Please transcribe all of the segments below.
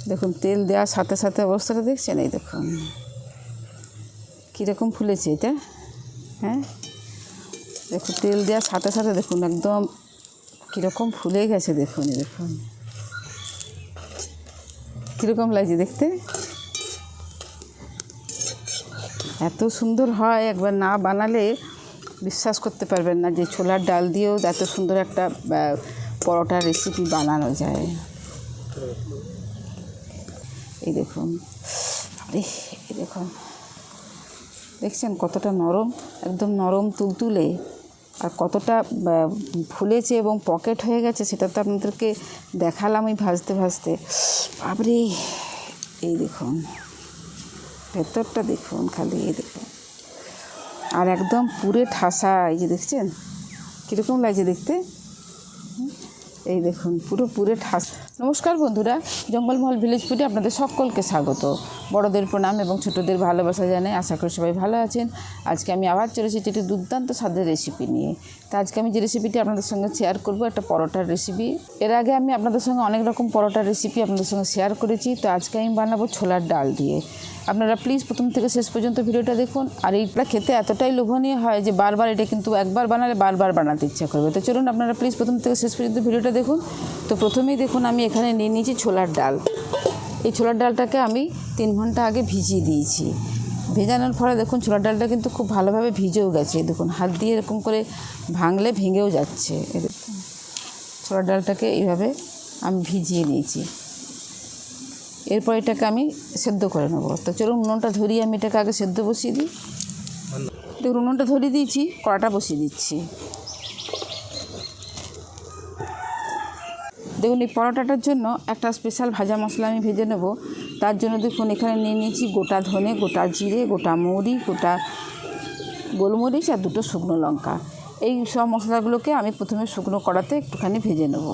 দেখুন তেল দেওয়ার সাথে সাথে অবস্থাটা দেখছেন, এই দেখুন কীরকম ফুলেছে এটা। হ্যাঁ দেখুন তেল দেওয়ার সাথে সাথে দেখুন একদম কীরকম ফুলে গেছে। দেখুন দেখুন কীরকম লাগছে দেখতে, এত সুন্দর হয়, একবার না বানালে বিশ্বাস করতে পারবেন না যে ছোলার ডাল দিয়েও এত সুন্দর একটা পরোটার রেসিপি বানানো যায়। এই দেখুন, আরে এই দেখুন দেখছেন কতটা নরম, একদম নরম তুলতুলে, আর কতটা ফুলেছে এবং পকেট হয়ে গেছে সেটা তো আপনাদেরকে দেখালাম আমি ভাজতে ভাজতে। বাপরে এই দেখুন ভেতরটা দেখুন খালি, এই দেখুন আর একদম পুরে ঠাসা। এই যে দেখছেন কীরকম লাগছে দেখতে, এই দেখুন পুরে ঠাস। নমস্কার বন্ধুরা, জঙ্গলমহল ভিলেজ ফুডে আপনাদের সকলকে স্বাগত। বড়দের প্রণাম এবং ছোটদের ভালোবাসা জানাই। আশা করি সবাই ভালো আছেন। আজকে আমি আবার চলেছি একটি দুর্দান্ত স্বাদের রেসিপি নিয়ে। তো আজকে আমি যে রেসিপিটি আপনাদের সঙ্গে শেয়ার করব একটা পরোটার রেসিপি। এর আগে আমি আপনাদের সঙ্গে অনেক রকম পরোটার রেসিপি আপনাদের সঙ্গে শেয়ার করেছি। তো আজকে আমি বানাবো ছোলার ডাল দিয়ে। আপনারা প্লিজ প্রথম থেকে শেষ পর্যন্ত ভিডিওটা দেখুন। আর এইটা খেতে এতটাই লোভনীয় হয় যে বারবার এটা কিন্তু একবার বানালে বারবার বানাতে ইচ্ছা করবে। তো চলুন আপনারা প্লিজ প্রথম থেকে শেষ পর্যন্ত ভিডিওটা দেখুন। তো প্রথমেই দেখুন আমি এখানে নিয়ে নিয়েছি ছোলার ডাল। এই ছোলার ডালটাকে আমি 3 ঘন্টা আগে ভিজিয়ে দিয়েছি। ভেজানোর ফলে দেখুন ছোলার ডালটা কিন্তু খুব ভালোভাবে ভিজেও গেছে। দেখুন হাত দিয়ে এরকম করে ভাঙলে ভেঙেও যাচ্ছে। দেখুন ছোলার ডালটাকে এইভাবে আমি ভিজিয়ে নিয়েছি। এরপর এটাকে আমি সেদ্ধ করে নেব। তো চলুন উনুনটা ধরিয়ে আমি এটাকে আগে সেদ্ধ বসিয়ে দিই। দেখুন উনুনটা ধরিয়ে দিয়েছি, কড়াটা বসিয়ে দিচ্ছি। দেখুন এই পরোটাটার জন্য একটা স্পেশাল ভাজা মশলা আমি ভেজে নেব। তার জন্য দেখুন এখানে নিয়ে নিয়েছি গোটা ধনে, গোটা জিরে, গোটা মৌরি, গোটা গোলমরিচ আর 2টো শুকনো লঙ্কা। এই সব মশলাগুলোকে আমি প্রথমে শুকনো কড়াতে একটুখানি ভেজে নেব।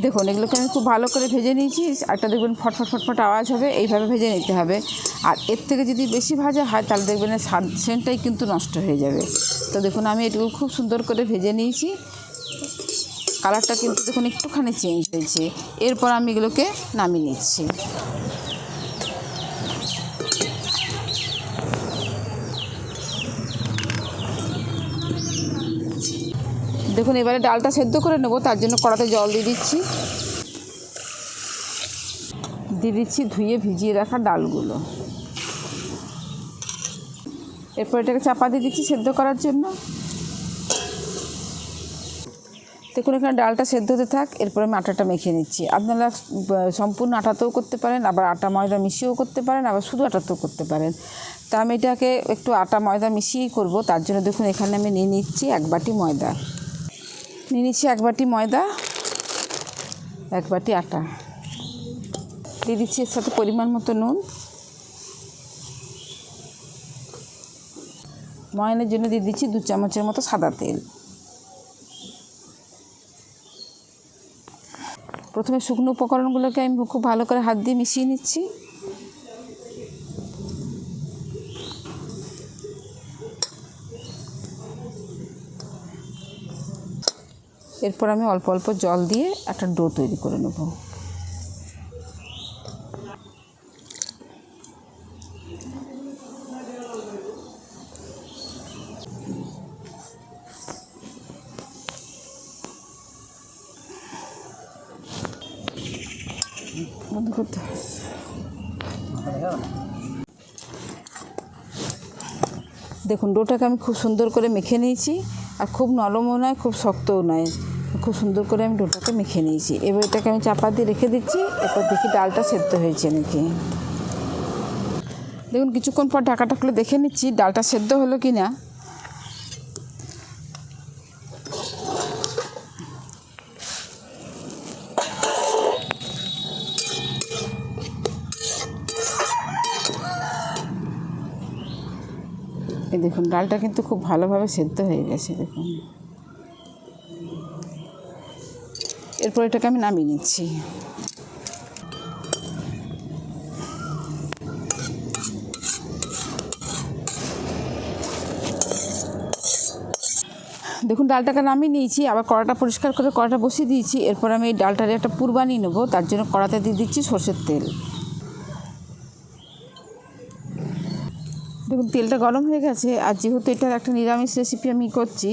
দেখুন এগুলোকে আমি খুব ভালো করে ভেজে নিয়েছি। একটা দেখবেন ফটফট ফটফট আওয়াজ হবে, এইভাবে ভেজে নিতে হবে। আর এর থেকে যদি বেশি ভাজা হয় তাহলে দেখবেন সেন্টটাই কিন্তু নষ্ট হয়ে যাবে। তো দেখুন আমি এটুকু খুব সুন্দর করে ভেজে নিয়েছি। কালারটা কিন্তু দেখুন একটুখানি চেঞ্জ হয়েছে। এরপর আমি এগুলোকে নামিয়ে নিচ্ছি। দেখুন এবারে ডালটা সেদ্ধ করে নেব। তার জন্য কড়াতে জল দিয়ে দিচ্ছি ধুয়ে ভিজিয়ে রাখা ডালগুলো। এরপর এটাকে চাপা দিয়ে দিচ্ছি সেদ্ধ করার জন্য। দেখুন এখানে ডালটা সেদ্ধ হতে থাক। এরপর আমি আটাটা মেখে নিচ্ছি। আপনারা সম্পূর্ণ আটাতেও করতে পারেন, আবার আটা ময়দা মিশিয়েও করতে পারেন, আবার শুধু আটাতেও করতে পারেন। তা আমি এটাকে একটু আটা ময়দা মিশিয়েই করব। তার জন্য দেখুন এখানে আমি নিয়ে নিচ্ছি 1 বাটি ময়দা, 1 বাটি ময়দা, 1 বাটি আটা দিয়ে দিচ্ছি। এর সাথে পরিমাণ মতো নুন, ময়ানের জন্য দিয়ে দিচ্ছি 2 চামচের মতো সাদা তেল। প্রথমে শুকনো উপকরণগুলোকে আমি খুব ভালো করে হাত দিয়ে মিশিয়ে নিচ্ছি। এরপর আমি অল্প অল্প জল দিয়ে একটা ডো তৈরি করে নেব। বন্ধ করতে দেখুন ডোটাকে আমি খুব সুন্দর করে মেখে নিয়েছি। আর খুব নরমও নয়, খুব শক্তও নয়, খুব সুন্দর করে আমি ডোটাকে মেখে নিয়েছি। এবার এটাকে আমি চাপা দিয়ে রেখে দিচ্ছি। এরপর দেখি ডালটা সেদ্ধ হয়েছে নাকি। দেখুন কিছুক্ষণ পর ঢাকাটা খুলে দেখে নিচ্ছি ডালটা সেদ্ধ হলো কি না। এই দেখুন ডালটা কিন্তু খুব ভালোভাবে সেদ্ধ হয়ে গেছে। দেখুন এরপর এটাকে আমি নামিয়ে নিচ্ছি। দেখুন ডালটাকে নামিয়ে নিয়েছি, আবার কড়াটা পরিষ্কার করে কড়াটা বসিয়ে দিয়েছি। এরপর আমি এই ডালটার একটা পুর বানিয়ে নেবো, তার জন্য কড়াতে দিয়ে দিচ্ছি সরষের তেল। দেখুন তেলটা গরম হয়ে গেছে, আর যেহেতু এটার একটা নিরামিষ রেসিপি আমি করছি,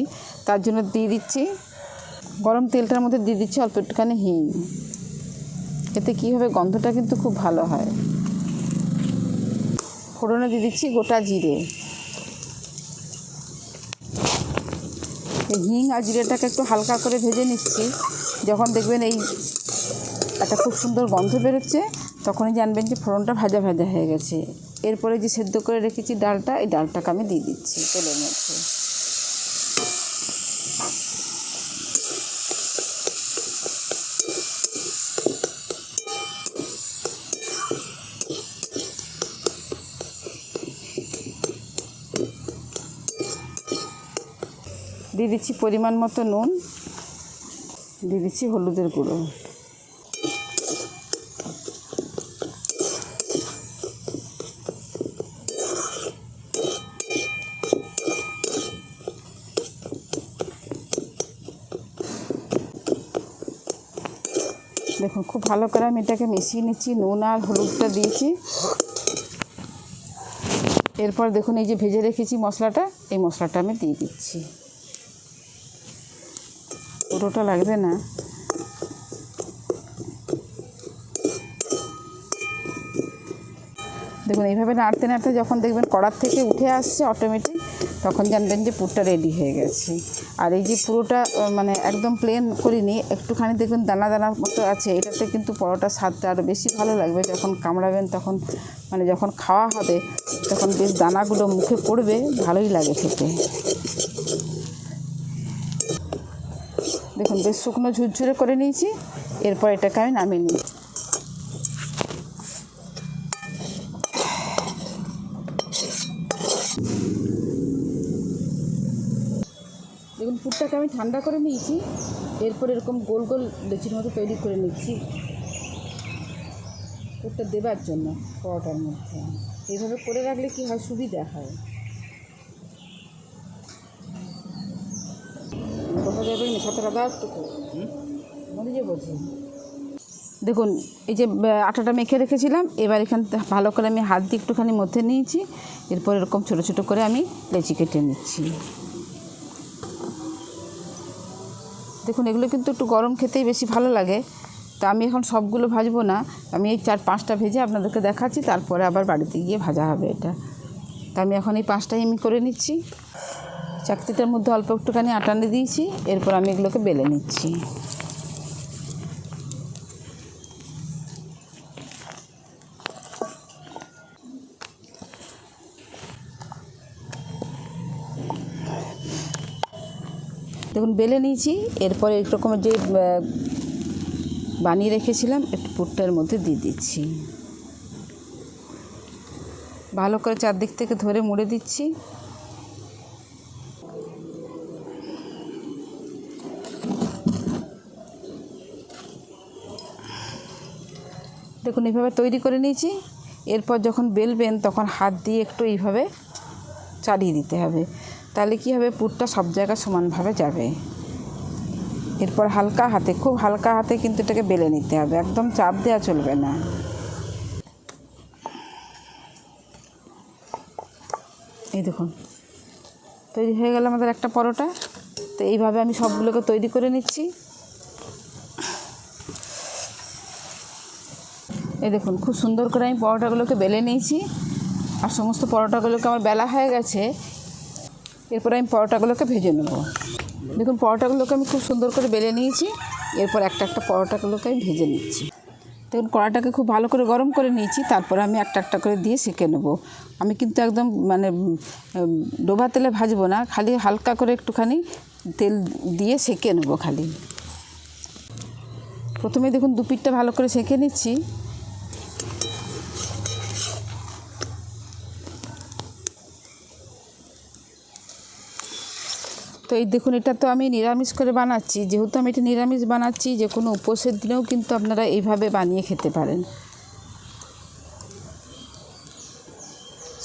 তার জন্য দিয়ে দিচ্ছি গরম তেলটার মধ্যে দিয়ে দিচ্ছি অল্প একটুখানি হিং। এতে কী হবে, গন্ধটা কিন্তু খুব ভালো হয়। ফোড়নে দিয়ে দিচ্ছি গোটা জিরে। এই হিং আর জিরেটাকে একটু হালকা করে ভেজে নিচ্ছি। যখন দেখবেন এই একটা খুব সুন্দর গন্ধ বেরোচ্ছে, তখনই জানবেন যে ফোড়নটা ভাজা ভাজা হয়ে গেছে। এরপরে যে সেদ্ধ করে রেখেছি ডালটা, এই ডালটাকে আমি দিয়ে দিচ্ছি তেলের মধ্যে। দিয়ে দিচ্ছি পরিমাণ মতো নুন, দিয়ে দিচ্ছি হলুদের গুঁড়ো। দেখুন খুব ভালো করে আমি এটাকে মিশিয়ে নিচ্ছি, নুন আর হলুদটা দিয়েছি। এরপর দেখুন এই যে ভেজে রেখেছি মশলাটা, এই মশলাটা আমি দিয়ে দিচ্ছি। পুরোটা লাগবে না। দেখুন এইভাবে নাড়তে নাড়তে যখন দেখবেন কড়ার থেকে উঠে আসছে অটোমেটিক, তখন জানবেন যে পুরটা রেডি হয়ে গেছে। আর এই যে পুরোটা মানে একদম প্লেন করিনি, একটুখানি দেখবেন দানা দানা মতো আছে, এটাতে কিন্তু পরোটার স্বাদটা আরও বেশি ভালো লাগবে। যখন কামড়াবেন তখন মানে যখন খাওয়া হবে, তখন বেশ দানাগুলো মুখে পড়বে, ভালোই লাগে খেতে। দেখুন বেশ শুকনো ঝুরঝুরে করে নিয়েছি। এরপর এটাকে আমি নামিয়ে নিই। দেখুন পুরটাকে আমি ঠান্ডা করে নিয়েছি। এরপর এরকম গোল গোল লেচির মতো তৈরি করে নিচ্ছি পুরটা দেবার জন্য পরোটার মধ্যে। এইভাবে করে রাখলে কী হয়, সুবিধা হয়। কথা যাবে না সাথে রাদারটুকু মনে যে বোঝে। দেখুন এই যে আটাটা মেখে রেখেছিলাম, এবার এখান ভালো করে আমি হাত দিয়ে একটুখানি মধ্যে নিয়েছি। এরপর এরকম ছোটো ছোটো করে আমি লেচি কেটে নিচ্ছি। দেখুন এগুলো কিন্তু একটু গরম খেতেই বেশি ভালো লাগে। তা আমি এখন সবগুলো ভাজবো না, আমি এই 4-5টা ভেজে আপনাদেরকে দেখাচ্ছি, তারপরে আবার বাড়িতে গিয়ে ভাজা হবে এটা। তা আমি এখন এই 5টাই আমি করে নিচ্ছি। চাকতিটার মধ্যে অল্প একটুখানি আটা নিয়ে দিয়েছি। এরপর আমি এগুলোকে বেলে নিচ্ছি। দেখুন বেলে নিয়েছি। এরপরে এরকমের যে বানিয়ে রেখেছিলাম একটু পুরটার মধ্যে দিয়ে দিচ্ছি। ভালো করে চারদিক থেকে ধরে মুড়ে দিচ্ছি। দেখুন এইভাবে তৈরি করে নিয়েছি। এরপর যখন বেলবেন তখন হাত দিয়ে একটু এইভাবে চালিয়ে দিতে হবে, তাহলে কী হবে, পুরটা সব জায়গায় সমানভাবে যাবে। এরপর হালকা হাতে, খুব হালকা হাতে কিন্তু এটাকে বেলে নিতে হবে, একদম চাপ দেওয়া চলবে না। এই দেখুন তৈরি হয়ে গেল আমাদের একটা পরোটা। তো এইভাবে আমি সবগুলোকে তৈরি করে নিচ্ছি। এই দেখুন খুব সুন্দর করে আমি পরোটাগুলোকে বেলে নিয়েছি, আর সমস্ত পরোটাগুলোকে আমার বেলা হয়ে গেছে। এরপর আমি পরোটাগুলোকে ভেজে নেব। দেখুন পরোটাগুলোকে আমি খুব সুন্দর করে বেলে নিয়েছি। এরপর একটা একটা পরোটাগুলোকে আমি ভেজে নিচ্ছি। দেখুন কড়াটাকে খুব ভালো করে গরম করে নিয়েছি, তারপরে আমি একটা একটা করে দিয়ে সেঁকে নেব। আমি কিন্তু একদম মানে ডোবা তেলে ভাজবো না, খালি হালকা করে একটুখানি তেল দিয়ে সেঁকে নেব খালি। প্রথমে দেখুন দু পিঠটা ভালো করে সেঁকে নিচ্ছি। তো এই দেখুন এটা তো আমি নিরামিষ করে বানাচ্ছি, যেহেতু আমি এটা নিরামিষ বানাচ্ছি, যে কোনো উপোসের দিনেও কিন্তু আপনারা এইভাবে বানিয়ে খেতে পারেন।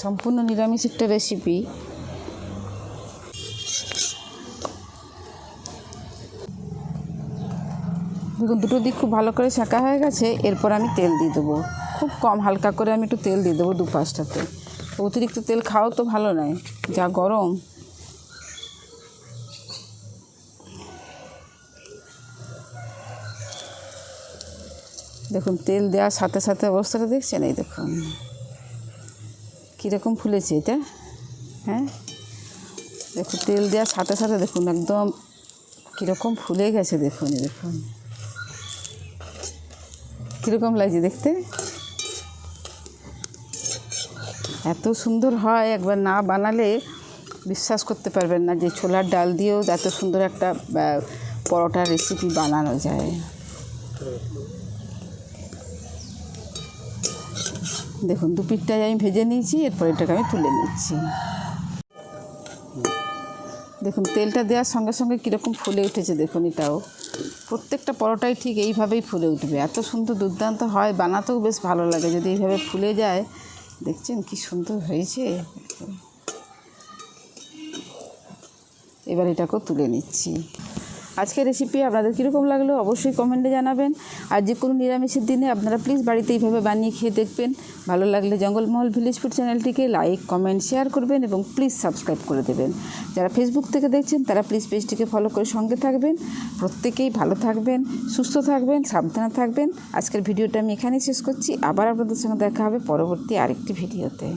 সম্পূর্ণ নিরামিষ একটা রেসিপি। দেখুন দুটো দিক খুব ভালো করে সেঁকা হয়ে গেছে। এরপর আমি তেল দিয়ে দেবো, খুব কম হালকা করে আমি একটু তেল দিয়ে দেবো দুপাশটাতে। অতিরিক্ত তেল খাওয়াও তো ভালো নয়, যা গরম। দেখুন তেল দেওয়ার সাথে সাথে অবস্থাটা দেখছেন, এই দেখুন কীরকম ফুলেছে এটা। হ্যাঁ দেখুন তেল দেওয়ার সাথে সাথে দেখুন একদম কীরকম ফুলে গেছে। দেখুন দেখুন কীরকম লাগছে দেখতে, এত সুন্দর হয়। একবার না বানালে বিশ্বাস করতে পারবেন না যে ছোলার ডাল দিয়েও এত সুন্দর একটা পরোটার রেসিপি বানানো যায়। দেখুন দু পিঠটাই আমি ভেজে নিয়েছি, এরপর এটাকে আমি তুলে নিচ্ছি। দেখুন তেলটা দেওয়ার সঙ্গে সঙ্গে কীরকম ফুলে উঠেছে। দেখুন এটাও প্রত্যেকটা পরোটাই ঠিক এইভাবেই ফুলে উঠবে। এত সুন্দর দুর্দান্ত হয়, বানাতেও বেশ ভালো লাগে যদি এইভাবে ফুলে যায়। দেখছেন কি সুন্দর হয়েছে। এবার এটাকেও তুলে নিচ্ছি। আজকের রেসিপি আপনাদের কীরকম লাগলো অবশ্যই কমেন্টে জানাবেন। আর যে কোনো নিরামিষের দিনে আপনারা প্লিজ বাড়িতে এইভাবে বানিয়ে খেয়ে দেখবেন। ভালো লাগলে জঙ্গলমহল ভিলেজ ফুড চ্যানেলটিকে লাইক, কমেন্ট, শেয়ার করবেন এবং প্লিজ সাবস্ক্রাইব করে দেবেন। যারা ফেসবুক থেকে দেখছেন তারা প্লিজ পেজটিকে ফলো করে সঙ্গে থাকবেন। প্রত্যেকেই ভালো থাকবেন, সুস্থ থাকবেন, সাবধানে থাকবেন। আজকের ভিডিওটা আমি এখানেই শেষ করছি। আবার আপনাদের সঙ্গে দেখা হবে পরবর্তী আরেকটি ভিডিওতে।